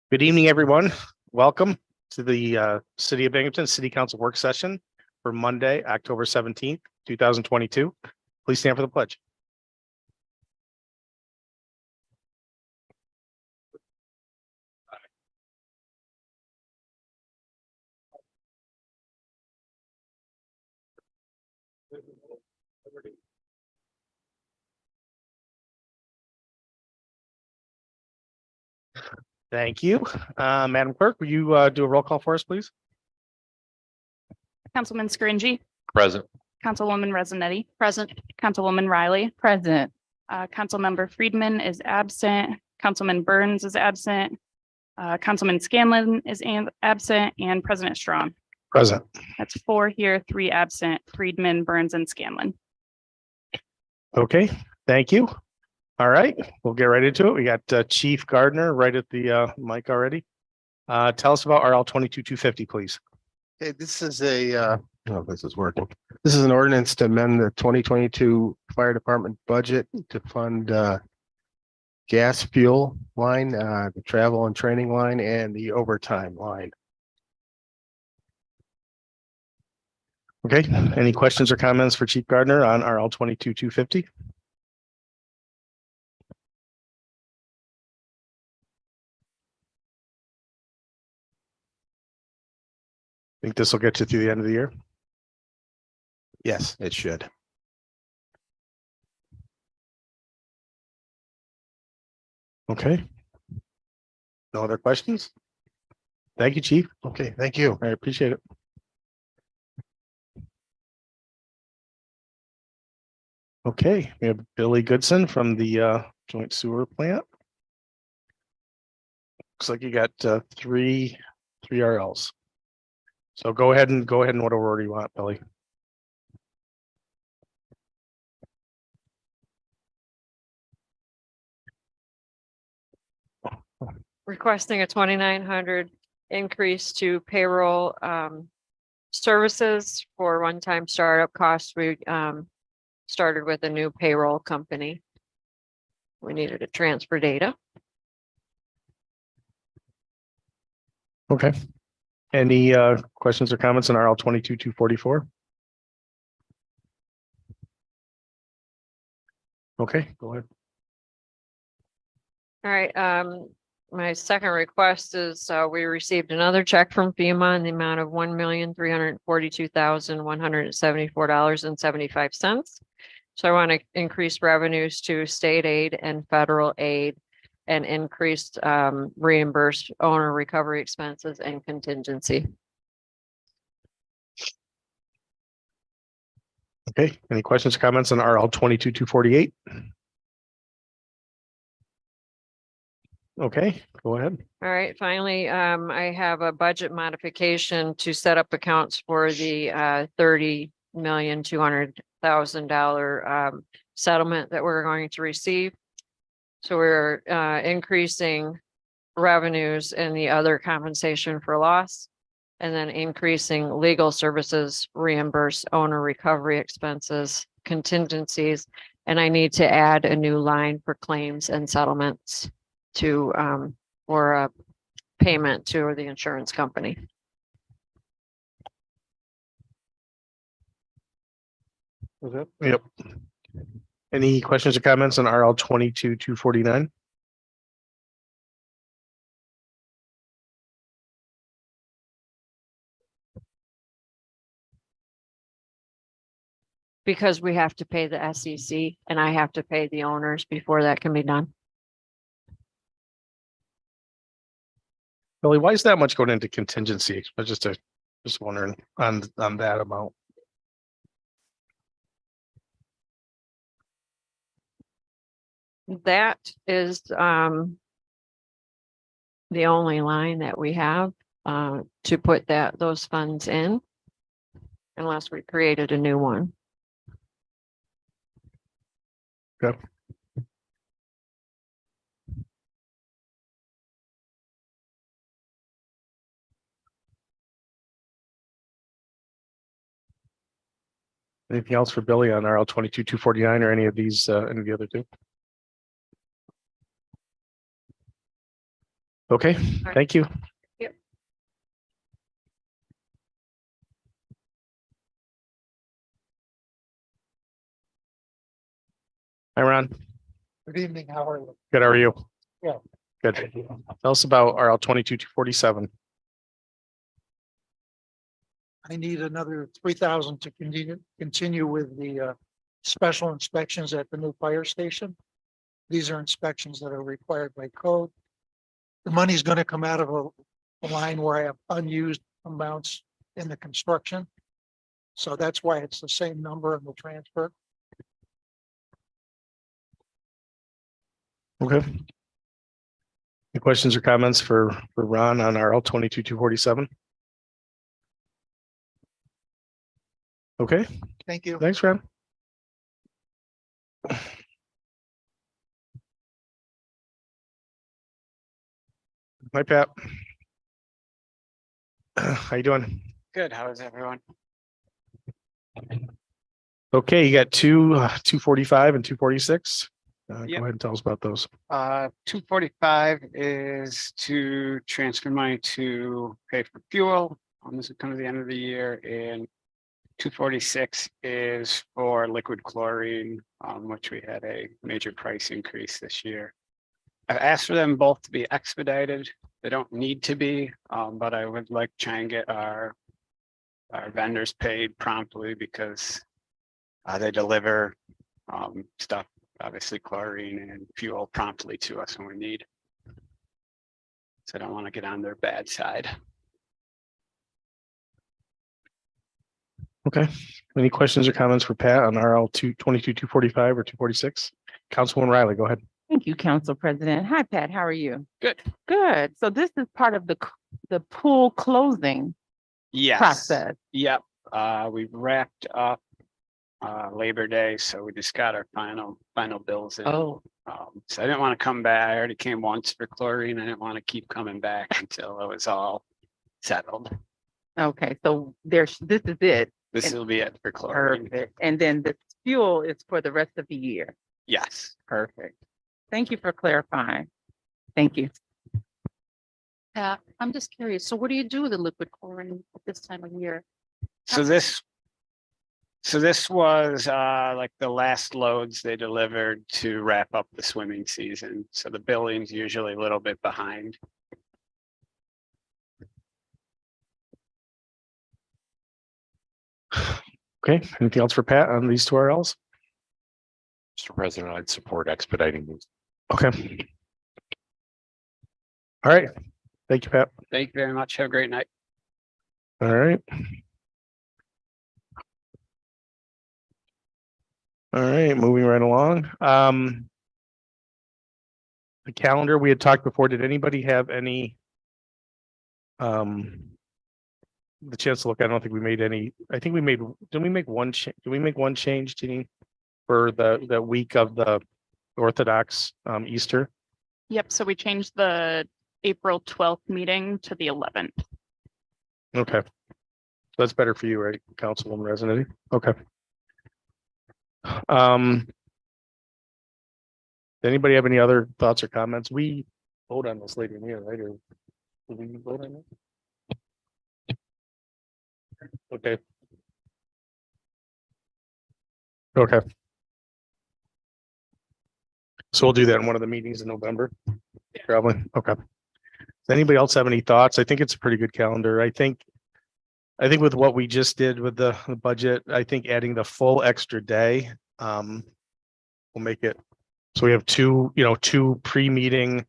Good evening, everyone. Welcome to the City of Binghamton City Council Work Session for Monday, October 17th, 2022. Please stand for the pledge. Thank you. Madam Clerk, will you do a roll call for us, please? Councilman Scringy, Present. Councilwoman Resonetti. Present. Councilwoman Riley. Present. Councilmember Friedman is absent. Councilman Burns is absent. Councilman Scanlon is absent, and President Strong. Present. That's 4 here, 3 absent, Friedman, Burns, and Scanlon. Okay, thank you. All right, we'll get right into it. We got Chief Gardner right at the mic already. Tell us about RL 22-250, please. Okay, this is this is working. This is an ordinance to amend the 2022 fire department budget to fund gas fuel line, the travel and training line, and the overtime line. Okay, any questions or comments for Chief Gardner on RL 22-250? Think this will get you through the end of the year? Yes, it should. Okay. No other questions? Thank you, Chief. Okay, thank you. I appreciate it. Okay, we have Billy Goodson from the joint sewer plant. Looks like you got three RLs. So go ahead and whatever order you want, Billy. Requesting a 2,900 increase to payroll services for one-time startup costs. We started with a new payroll company. We needed to transfer data. Okay. Any questions or comments on RL 22-244? Okay, go ahead. All right, my second request is we received another check from FEMA in the amount of $1,342,174.75. So I want to increase revenues to state aid and federal aid and increased reimbursed owner recovery expenses and contingency. Okay, any questions or comments on RL 22-248? Okay, go ahead. All right, finally, I have a budget modification to set up accounts for the $30,200,000 settlement that we're going to receive. So we're increasing revenues in the other compensation for loss, and then increasing legal services, reimburse owner recovery expenses, contingencies, and I need to add a new line for claims and settlements to for a payment to the insurance company. Yep. Any questions or comments on RL 22-249? Because we have to pay the SEC and I have to pay the owners before that can be done. Billy, why is that much going into contingency? I was just wondering on that amount. That is the only line that we have to put those funds in, unless we created a new one. Okay. Anything else for Billy on RL 22-249 or any of these, any of the other two? Okay, thank you. Yep. Hi, Ron. Good evening, how are you? Good, how are you? Yeah. Good. Tell us about RL 22-247. I need another 3,000 to continue with the special inspections at the new fire station. These are inspections that are required by code. The money's going to come out of a line where I have unused amounts in the construction. So that's why it's the same number in the transfer. Okay. Any questions or comments for Ron on RL 22-247? Okay, Thank you. thanks, Ron. Hi, Pat. How you doing? Good. How is everyone? Okay, you got 245 and 246. Go Yep. ahead and tell us about those. 245 is to transfer money to pay for fuel. This is kind of the end of the year, and 246 is for liquid chlorine, which we had a major price increase this year. I've asked for them both to be expedited. They don't need to be, but I would like to try and get our vendors paid promptly because they deliver stuff, obviously chlorine and fuel promptly to us when we need. So I don't want to get on their bad side. Okay. Any questions or comments for Pat on RL 22-245 or 246? Councilwoman Riley, go ahead. Thank you, Council President. Hi, Pat. How are you? Good. Good. So this is part of the pool closing Yes. process. Yep. We wrapped up Labor Day, so we just got our final bills in. Oh, So I didn't want to come back. I already came once for chlorine. I didn't want to keep coming back until it was all settled. okay. So this is it. This will be it for chlorine. Perfect. And then the fuel is for the rest of the year. Yes. Perfect. Thank you for clarifying. Thank you. Pat, I'm just curious. So what do you do with the liquid chlorine at this time of year? So this was like the last loads they delivered to wrap up the swimming season. So the billing's usually a little bit behind. Okay, anything else for Pat on these two RLs? Mr. President, I'd support expediting these. Okay. All right. Thank you, Pat. Thank you very much. Have a great night. All right. All right, moving right along. The calendar we had talked before, did anybody have any the chance to look? I don't think we made any. I think we made, did we make one change? Did we make one change, Jeannie, for the week of the Orthodox Easter? Yep, so we changed the April 12th meeting to the 11th. Okay. That's better for you, right, Councilwoman Resident? Okay. Anybody have any other thoughts or comments? We vote on this later in the year, right? Or did we vote on it? Okay. Okay. So we'll do that in one of the meetings in November, probably. Okay. Does anybody else have any thoughts? I think it's a pretty good calendar. I think with what we just did with the budget, I think adding the full extra day will make it. So we have two pre-meeting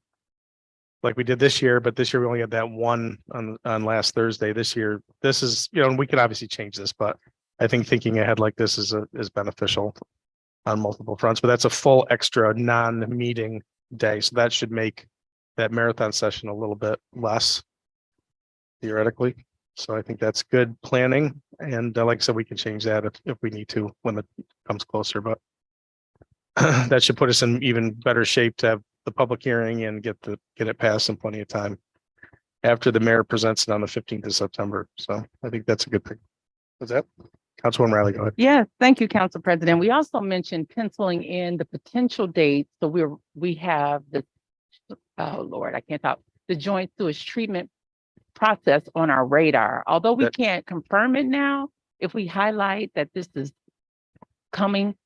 like we did this year, but this year we only had that one on last Thursday. This year, this is, and we can obviously change this, but I think thinking ahead like this is beneficial on multiple fronts, but that's a full extra non-meeting day. So that should make that marathon session a little bit less theoretically. So I think that's good planning. And like I said, we can change that if we need to when it comes closer, but that should put us in even better shape to have the public hearing and get it passed in plenty of time after the mayor presents it on the 15th of September. So I think that's a good thing. Was that Councilwoman Riley? Go ahead. Yes, thank you, Council President. We also mentioned penciling in the potential dates. So we have the, oh Lord, I can't talk. the joint sewage treatment process on our radar. Although we That- can't confirm it now, if we highlight that this is coming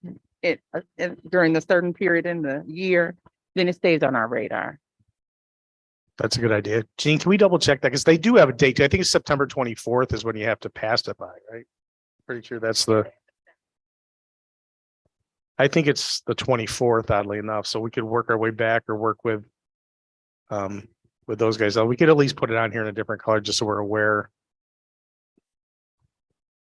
during a certain period in the year, then it stays on our radar. That's a good idea. Gene, can we double check that? Because they do have a date. I think it's September 24th is when you have to pass it by, right? Pretty sure that's I think it's the 24th, oddly enough. So we could work our way back or work with those guys. We could at least put it on here in a different color, just so we're aware.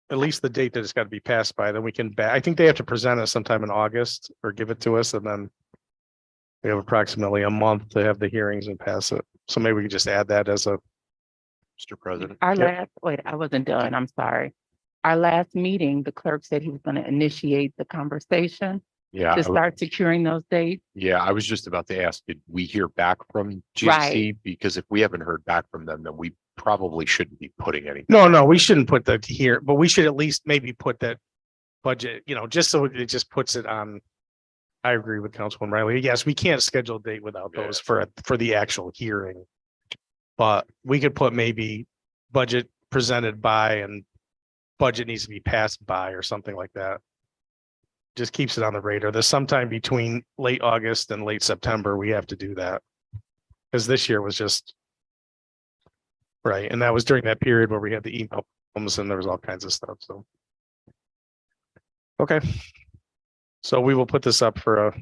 At least the date that it's got to be passed by, then we can I think they have to present it sometime in August or give it to us, and then we have approximately a month to have the hearings and pass it. So maybe we can just add that as a, Mr. President. Our Yep. wait, I wasn't done. I'm sorry. Our last meeting, the clerk said he was going to initiate the conversation Yeah, to start securing those dates. yeah, I was just about to ask, did we hear back from Right. GC? Because if we haven't heard back from them, then we probably shouldn't be putting any. no, we shouldn't put that here, but we should at least maybe put that budget, just so it just puts it on. I agree with Councilman Riley. Yes, we can't schedule a date without Yeah. those for the actual hearing. But we could put maybe budget presented by and budget needs to be passed by or something like that. Just keeps it on the radar. There's sometime between late August and late September, we have to do that. Because this year was just. Right, and that was during that period where we had the email problems and there was all kinds of stuff, so. Okay. So we will put this up for a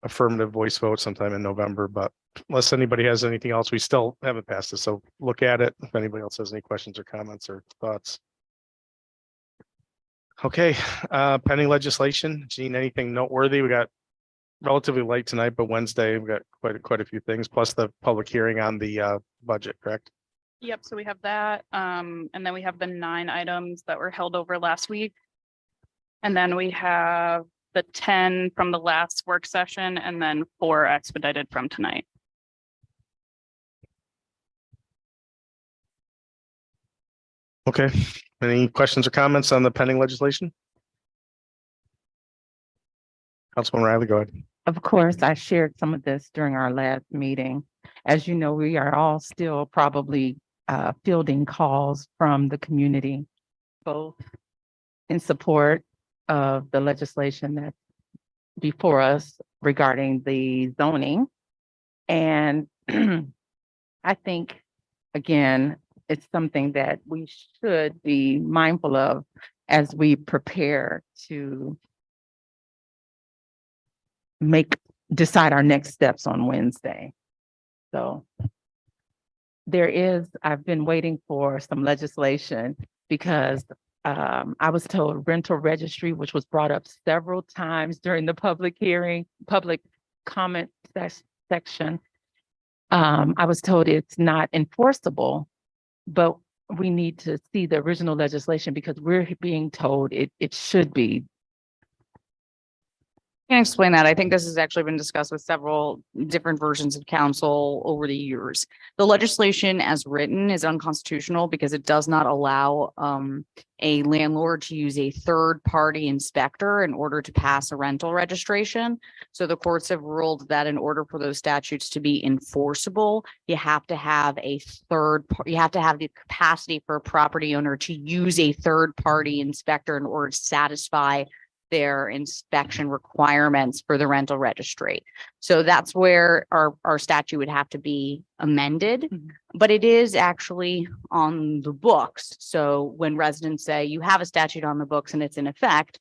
affirmative voice vote sometime in November, but unless anybody has anything else, we still haven't passed it, so look at it. If anybody else has any questions or comments or thoughts. Okay, pending legislation, Gene, anything noteworthy? We got relatively late tonight, but Wednesday, we got quite a few things, plus the public hearing on the budget, correct? Yep, so we have that, and then we have the 9 items that were held over last week. And then we have the 10 from the last work session and then 4 expedited from tonight. Okay, any questions or comments on the pending legislation? Councilman Riley, go ahead. Of course, I shared some of this during our last meeting. As you know, we are all still probably fielding calls from the community, both in support of the legislation that's before us regarding the zoning. And I think, again, it's something that we should be mindful of as we prepare to decide our next steps on Wednesday. So I've been waiting for some legislation because I was told rental registry, which was brought up several times during the public comment section. I was told it's not enforceable, but we need to see the original legislation because we're being told it should be. I can explain that. I think this has actually been discussed with several different versions of council over the years. The legislation as written is unconstitutional because it does not allow a landlord to use a third-party inspector in order to pass a rental registration. So the courts have ruled that in order for those statutes to be enforceable, you have to have you have to have the capacity for a property owner to use a third-party inspector in order to satisfy their inspection requirements for the rental registry. So that's where our statute would have to be amended, but it is actually on the books. So when residents say you have a statute on the books and it's in effect,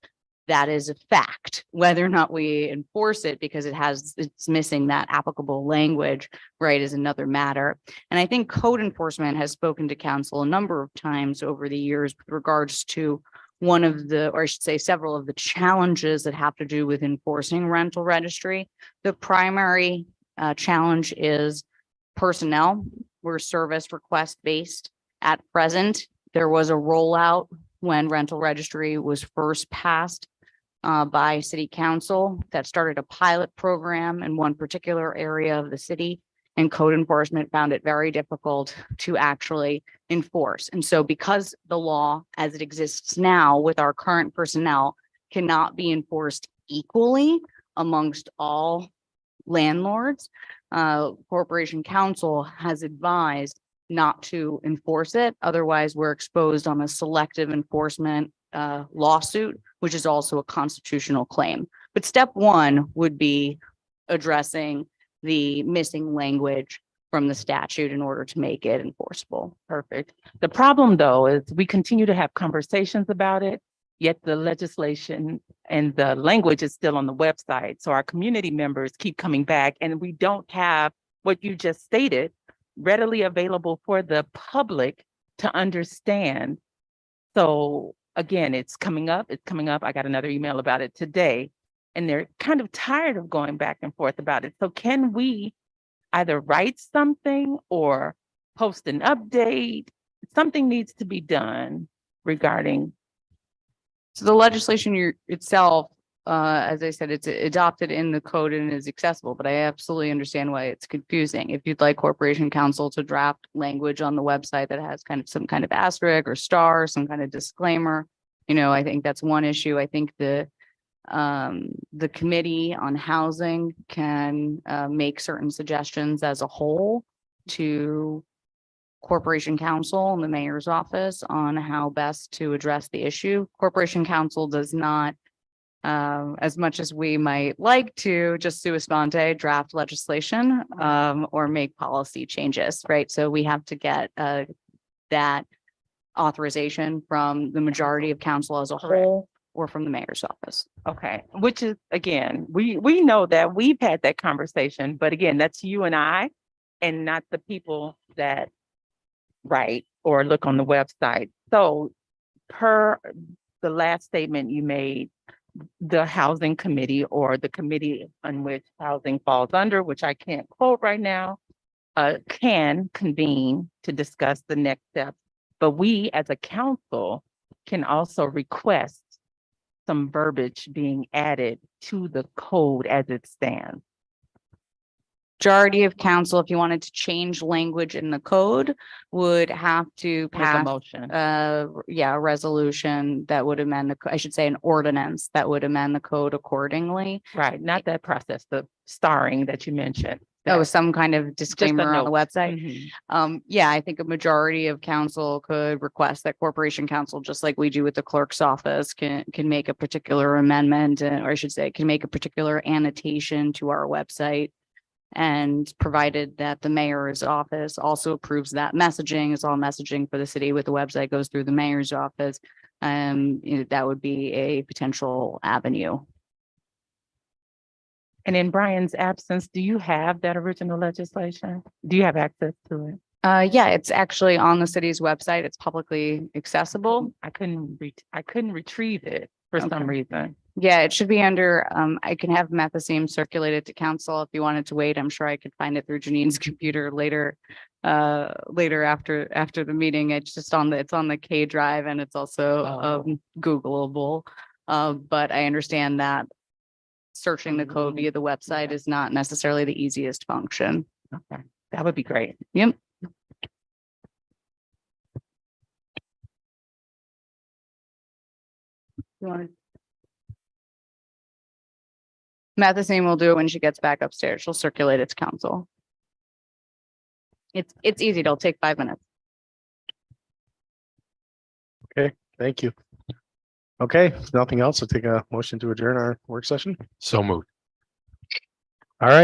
that is a fact. Whether or not we enforce it because it's missing that applicable language, right, is another matter. And I think code enforcement has spoken to council a number of times over the years with regards to one of the, or I should say several of the challenges that have to do with enforcing rental registry. The primary challenge is personnel. We're service request based at present. There was a rollout when rental registry was first passed by city council that started a pilot program in one particular area of the city, and code enforcement found it very difficult to actually enforce. And so because the law as it exists now with our current personnel cannot be enforced equally amongst all landlords, Corporation Counsel has advised not to enforce it. Otherwise, we're exposed on a selective enforcement lawsuit, which is also a constitutional claim. But step one would be addressing the missing language from the statute in order to make it enforceable. Perfect. The problem, though, is we continue to have conversations about it, yet the legislation and the language is still on the website. So our community members keep coming back, and we don't have what you just stated readily available for the public to understand. So again, it's coming up. I got another email about it today, and they're kind of tired of going back and forth about it. So can we either write something or post an update? Something needs to be done regarding. So the legislation itself, as I said, it's adopted in the code and is accessible, but I absolutely understand why it's confusing. If you'd like Corporation Counsel to draft language on the website that has kind of some kind of asterisk or star, some kind of disclaimer, I think that's one issue. I think the Committee on Housing can make certain suggestions as a whole to Corporation Counsel and the mayor's office on how best to address the issue. Corporation Counsel does not, as much as we might like to, just sua sponte draft legislation or make policy changes, right? So we have to get that authorization from the majority of council as a whole or from the mayor's office. Okay, which is, again, we know that we've had that conversation, but again, that's you and I, and not the people that write or look on the website. So per the last statement you made, the housing committee or the committee on which housing falls under, which I can't quote right now, can convene to discuss the next steps. But we as a council can also request some verbiage being added to the code as it stands. Majority of council, if you wanted to change language in the code, would have to Make a pass motion. a resolution that would amend I should say an ordinance that would amend the code accordingly. Right, not that process, the starring that you mentioned. Oh, That- some kind of disclaimer on the note. website. Mhm. Yeah, I think a majority of council could request that Corporation Counsel, just like we do with the clerk's office, can make a particular amendment, or I should say, can make a particular annotation to our website. And provided that the mayor's office also approves that messaging, is all messaging for the city with the website goes through the mayor's office. That would be a potential avenue. And in Brian's absence, do you have that original legislation? Do you have access to it? Yeah, it's actually on the city's website. It's publicly accessible. I couldn't retrieve it for Okay. some reason. Yeah, it should be under, I can have Methacine circulated to council if you wanted to wait. I'm sure I could find it through Janine's computer later after the meeting. It's just it's on the K drive and it's also Googleable. But I understand that searching the code via the website is not necessarily the easiest function. Okay, that would be great. Yep. You want Methacine will do it when she gets back upstairs. She'll circulate it to council. It's easy. It'll take 5 minutes. Thank you. Okay, if nothing else, I'll take a motion to adjourn our work session. So moved.